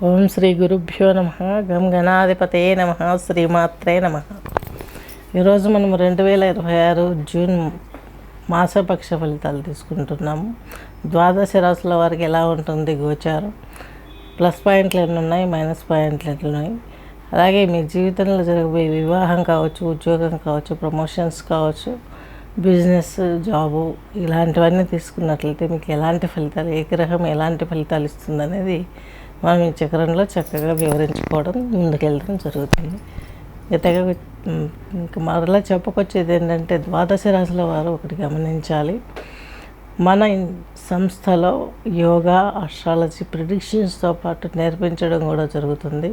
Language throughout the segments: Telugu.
ఓం శ్రీ గురుభ్యో నమ. గం గణాధిపతయే నమ. శ్రీమాత్రే నమ. ఈరోజు మనం 2026 జూన్ మాసపక్ష ఫలితాలు తీసుకుంటున్నాము. ద్వాదశ రాశుల వారికి ఎలా ఉంటుంది గోచారం, ప్లస్ పాయింట్లు ఎన్ని ఉన్నాయి, మైనస్ పాయింట్లు ఎన్ని ఉన్నాయి, అలాగే మీ జీవితంలో జరగబోయే వివాహం కావచ్చు, ఉద్యోగం కావచ్చు, ప్రమోషన్స్ కావచ్చు, బిజినెస్, జాబు, ఇలాంటివన్నీ తీసుకున్నట్లయితే మీకు ఎలాంటి ఫలితాలు, ఏ గ్రహం ఎలాంటి ఫలితాలు ఇస్తుంది అనేది మనం ఈ చక్రంలో చక్కగా వివరించుకోవడం, ముందుకెళ్ళడం జరుగుతుంది. ఇంకా మరలా చెప్పుకొచ్చేది ఏంటంటే, ద్వాదశ రాశుల వారు ఒకటి గమనించాలి. మన సంస్థలో యోగా, ఆస్ట్రాలజీ, ప్రిడిక్షన్స్తో పాటు నేర్పించడం కూడా జరుగుతుంది.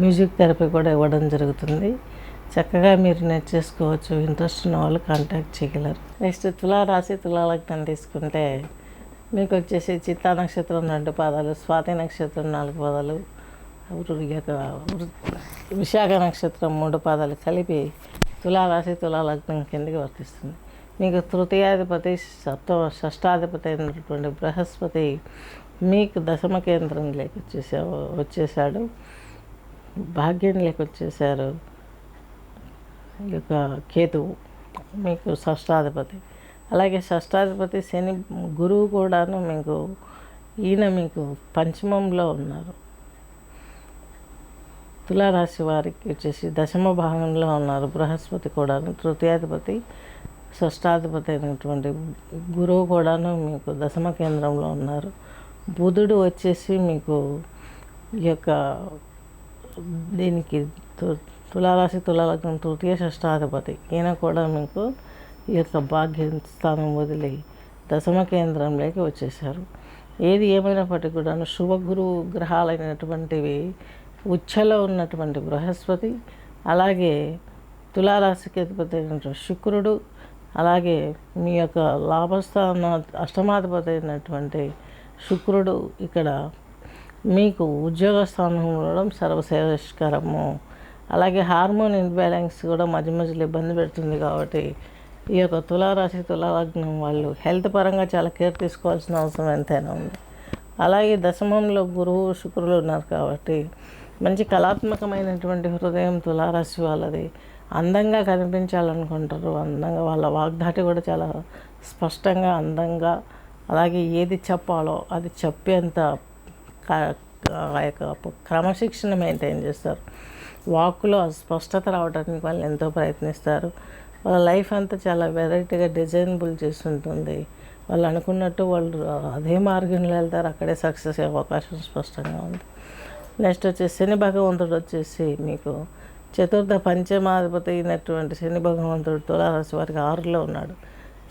మ్యూజిక్ థెరపీ కూడా ఇవ్వడం జరుగుతుంది. చక్కగా మీరు నేర్చేసుకోవచ్చు. ఇంట్రెస్ట్ ఉన్న వాళ్ళు కాంటాక్ట్ చేయగలరు. నెక్స్ట్ తులారాశి, తులాలగ్నం తీసుకుంటే మీకు వచ్చేసి చిత్తా నక్షత్రం 2 పాదాలు, స్వాతి నక్షత్రం 4 పాదాలు, విశాఖ నక్షత్రం 3 పాదాలు కలిపి తులారాశి, తులాలగ్నం కిందకి వర్తిస్తుంది. మీకు తృతీయాధిపతి, షష్టాధిపతి అయినటువంటి బృహస్పతి మీకు దశమ కేంద్రంలోకి వచ్చేసాడు. భాగ్యంలోకి వచ్చేసారు. ఈ యొక్క కేతువు మీకు షష్టాధిపతి. అలాగే షష్టాధిపతి శని, గురువు కూడాను మీకు పంచమంలో ఉన్నారు. తులారాశి వారికి వచ్చేసి దశమ భాగంలో ఉన్నారు. బృహస్పతి కూడాను, తృతీయాధిపతి, షష్టాధిపతి అయినటువంటి గురువు కూడాను మీకు దశమ కేంద్రంలో ఉన్నారు. బుధుడు వచ్చేసి మీకు ఈ యొక్క దీనికి తులారాశి, తులాలగ్నం తృతీయ షష్టాధిపతి, ఈయన కూడా మీకు ఈ యొక్క భాగ్య స్థానం వదిలి దశమ కేంద్రంలోకి వచ్చేసారు. ఏది ఏమైనప్పటికీ కూడా శుభ గురువు గ్రహాలైనటువంటివి ఉచ్చలో ఉన్నటువంటి బృహస్పతి, అలాగే తులారాశికి అధిపతి అయినటువంటి శుక్రుడు, అలాగే మీ యొక్క లాభస్థాన అష్టమాధిపతి అయినటువంటి శుక్రుడు ఇక్కడ మీకు ఉద్యోగ స్థానం ఉండడం సర్వశ్రేయస్కరము. అలాగే హార్మోన్ ఇన్బ్యాలెన్స్ కూడా మధ్య మధ్యలో ఇబ్బంది పెడుతుంది. కాబట్టి ఈ యొక్క తులారాశి, తులాలగ్నం వాళ్ళు హెల్త్ పరంగా చాలా కేర్ తీసుకోవాల్సిన అవసరం ఎంతైనా ఉంది. అలాగే దశమంలో గురువు, శుక్రులు ఉన్నారు కాబట్టి మంచి కళాత్మకమైనటువంటి హృదయం తులారాశి వాళ్ళది. అందంగా కనిపించాలనుకుంటారు. అందంగా వాళ్ళ వాగ్దాటి కూడా చాలా స్పష్టంగా, అందంగా, అలాగే ఏది చెప్పాలో అది చెప్పేంత ఆ యొక్క క్రమశిక్షణ మెయింటైన్ చేస్తారు. వాక్కులో స్పష్టత రావడానికి వాళ్ళు ఎంతో ప్రయత్నిస్తారు. వాళ్ళ లైఫ్ అంతా చాలా వెరైటీగా డిజైనబుల్ చేస్తుంటుంది. వాళ్ళు అనుకున్నట్టు వాళ్ళు అదే మార్గంలో వెళ్తారు, అక్కడే సక్సెస్ అయ్యే అవకాశం స్పష్టంగా ఉంది. నెక్స్ట్ వచ్చేసి శని భగవంతుడు వచ్చేసి మీకు చతుర్థ పంచమాధిపతి అయినటువంటి శని భగవంతుడు తులారాశి వారికి 6లో ఉన్నాడు.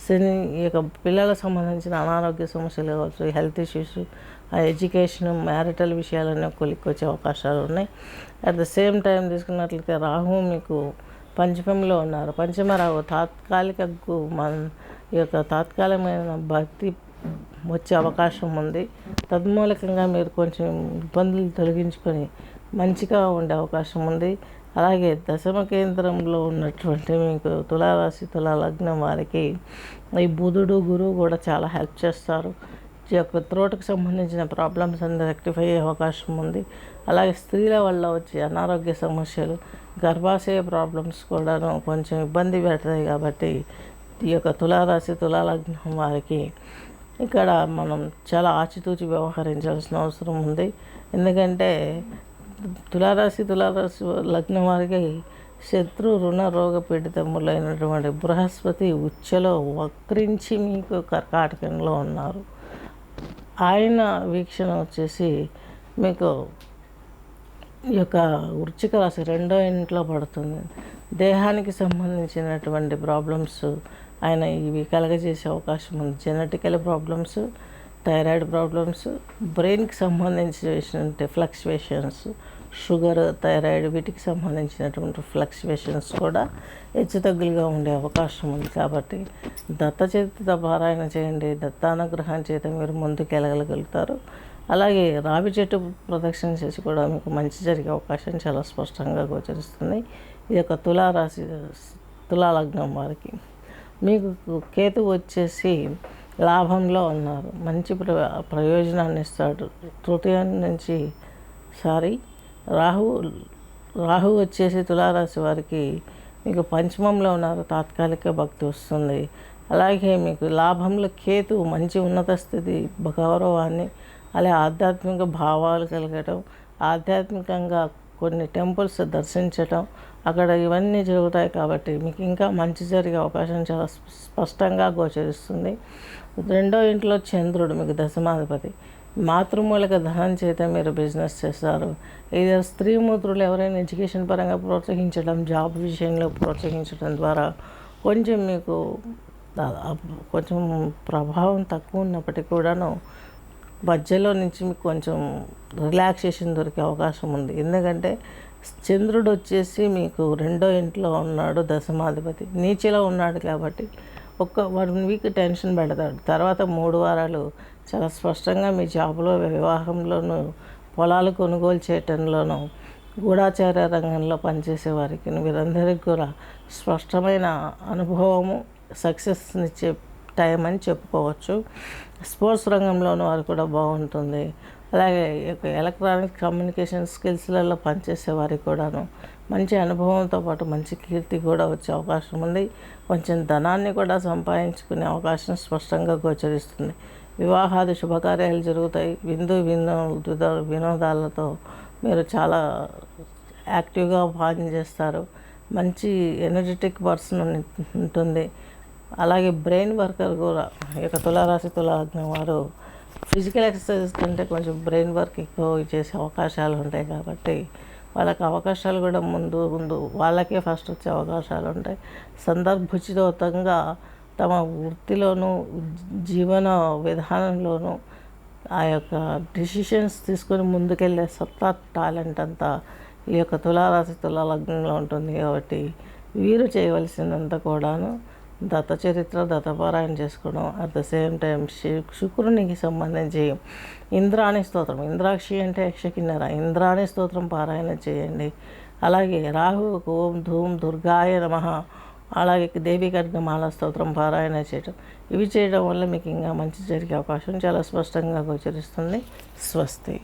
శని ఈ యొక్క పిల్లలకు సంబంధించిన అనారోగ్య సమస్యలు కావచ్చు, హెల్త్ ఇష్యూస్, ఎడ్యుకేషన్, మ్యారిటల్ విషయాలన్నీ కొలిక్కొచ్చే అవకాశాలు ఉన్నాయి. అట్ ద సేమ్ టైం తీసుకున్నట్లయితే రాహు మీకు పంచమంలో ఉన్నారు. పంచమ రాహు ఈ యొక్క తాత్కాలికమైన భక్తి వచ్చే అవకాశం ఉంది. తద్మూలకంగా మీరు కొంచెం ఇబ్బందులు తొలగించుకొని మంచిగా ఉండే అవకాశం ఉంది. అలాగే దశమ కేంద్రంలో ఉన్నటువంటి మీకు తులారాశి, తులాలగ్నం వారికి ఈ బుధుడు, గురువు కూడా చాలా హెల్ప్ చేస్తారు. ఈ యొక్క త్రోట్కి సంబంధించిన ప్రాబ్లమ్స్ అన్ని రెక్టిఫై అయ్యే అవకాశం ఉంది. అలాగే స్త్రీల వల్ల వచ్చే అనారోగ్య సమస్యలు, గర్భాశయ ప్రాబ్లమ్స్ కూడాను కొంచెం ఇబ్బంది పెడతాయి. కాబట్టి ఈ యొక్క తులారాశి, తులాలగ్నం వారికి ఇక్కడ మనం చాలా ఆచితూచి వ్యవహరించాల్సిన అవసరం ఉంది. ఎందుకంటే తులారాశి లగ్నం వారికి శత్రు, రుణ, రోగ పీడితములైనటువంటి బృహస్పతి ఉచ్చలో వక్రించి మీకు కర్కాటకంలో ఉన్నారు. ఆయన వీక్షణ వచ్చేసి మీకు ఈ యొక్క వృశ్చిక రాశి 2వ ఇంట్లో పడుతుంది. దేహానికి సంబంధించినటువంటి ప్రాబ్లమ్స్ ఆయన ఇవి కలగజేసే అవకాశం ఉంది. జెనెటికల్ ప్రాబ్లమ్స్, థైరాయిడ్ ప్రాబ్లమ్స్, బ్రెయిన్కి సంబంధించినటువంటి ఫ్లక్చువేషన్స్, షుగర్, థైరాయిడ్ వీటికి సంబంధించినటువంటి ఫ్లక్చువేషన్స్ కూడా హెచ్చుతగ్గులుగా ఉండే అవకాశం ఉంది. కాబట్టి దత్తచేత పారాయణ చేయండి. దత్తానుగ్రహం చేత మీరు ముందుకు వెళ్ళగలుగుతారు. అలాగే రావి చెట్టు ప్రదక్షిణ చేసి కూడా మీకు మంచి జరిగే అవకాశం చాలా స్పష్టంగా గోచరిస్తుంది. ఈ యొక్క తులారాశి, తులాలగ్నం వారికి మీకు కేతు వచ్చేసి లాభంలో ఉన్నారు. మంచి ప్రయోజనాన్ని ఇస్తాడు. తృతీయం నుంచి సారీ రాహు రాహు వచ్చేసి తులారాశి వారికి మీకు పంచమంలో ఉన్నారు, తాత్కాలిక భక్తి వస్తుంది. అలాగే మీకు లాభంలో కేతు మంచి ఉన్నత స్థితి, గౌరవాన్ని, అలాగే ఆధ్యాత్మిక భావాలు కలగటం, ఆధ్యాత్మికంగా కొన్ని టెంపుల్స్ దర్శించటం, అక్కడ ఇవన్నీ జరుగుతాయి. కాబట్టి మీకు ఇంకా మంచి జరిగే అవకాశం చాలా స్పష్టంగా గోచరిస్తుంది. రెండో ఇంట్లో చంద్రుడు మీకు దశమాధిపతి. మాతృమూలక ధనం చేత మీరు బిజినెస్ చేస్తారు. ఇది స్త్రీమూర్తులు ఎవరైనా ఎడ్యుకేషన్ పరంగా ప్రోత్సహించడం, జాబ్ విషయంలో ప్రోత్సహించడం ద్వారా కొంచెం మీకు కొంచెం ప్రభావం తక్కువ ఉన్నప్పటికీ కూడాను మధ్యలో నుంచి మీకు కొంచెం రిలాక్సేషన్ దొరికే అవకాశం ఉంది. ఎందుకంటే చంద్రుడు వచ్చేసి మీకు రెండో ఇంట్లో ఉన్నాడు, దశమాధిపతి నీచలో ఉన్నాడు. కాబట్టి 1 వీక్ టెన్షన్ పెడతాడు. తర్వాత 3 వారాలు చాలా స్పష్టంగా మీ జాబ్లో, వివాహంలోనూ, పొలాలు కొనుగోలు చేయటంలోనూ, గూఢాచార రంగంలో పనిచేసే వారికి వీరందరికీ కూడా స్పష్టమైన అనుభవము, సక్సెస్నిచ్చే టైం అని చెప్పుకోవచ్చు. స్పోర్ట్స్ రంగంలోనూ వారు కూడా బాగుంటుంది. అలాగే ఎలక్ట్రానిక్ కమ్యూనికేషన్ స్కిల్స్లలో పనిచేసే వారికి కూడాను మంచి అనుభవంతో పాటు మంచి కీర్తి కూడా వచ్చే అవకాశం ఉంది. కొంచెం ధనాన్ని కూడా సంపాదించుకునే అవకాశం స్పష్టంగా గోచరిస్తుంది. వివాహాది శుభకార్యాలు జరుగుతాయి. వినోదాలతో మీరు చాలా యాక్టివ్గా పనిచేస్తారు. మంచి ఎనర్జెటిక్ పర్సన్ ఉంటుంది. అలాగే బ్రెయిన్ వర్కర్ కూడా తులారాశి తులాలగ్నం వారు ఫిజికల్ ఎక్సర్సైజ్ కంటే కొంచెం బ్రెయిన్ వర్క్ ఎక్కువ చేసే అవకాశాలు ఉంటాయి. కాబట్టి వాళ్ళకి అవకాశాలు కూడా ముందు వాళ్ళకే ఫస్ట్ వచ్చే అవకాశాలు ఉంటాయి. సందర్భోచితంగా తమ వృత్తిలోనూ, జీవన విధానంలోనూ ఆ యొక్క డిసిషన్స్ తీసుకొని ముందుకెళ్ళే సత్తా, టాలెంట్ అంతా ఈ యొక్క తులారాశి తులాలగ్నంలో ఉంటుంది. కాబట్టి వీరు చేయవలసినంత కూడాను దత్తచరిత్ర, దత్తపారాయణ చేసుకోవడం, అట్ ద సేమ్ టైం శుక్రునికి సంబంధించి ఇంద్రాణి స్తోత్రం, ఇంద్రాక్షి అంటే యక్షకిన్నెర, ఇంద్రాణి స్తోత్రం పారాయణ చేయండి. అలాగే రాహువుకు ఓం ధూమ్ దుర్గాయ నమః, అలాగే దేవి ఖడ్గమాల స్తోత్రం పారాయణ చేయడం, ఇవి చేయడం వల్ల మీకు ఇంకా మంచి జరిగే అవకాశం చాలా స్పష్టంగా గోచరిస్తుంది. స్వస్తి.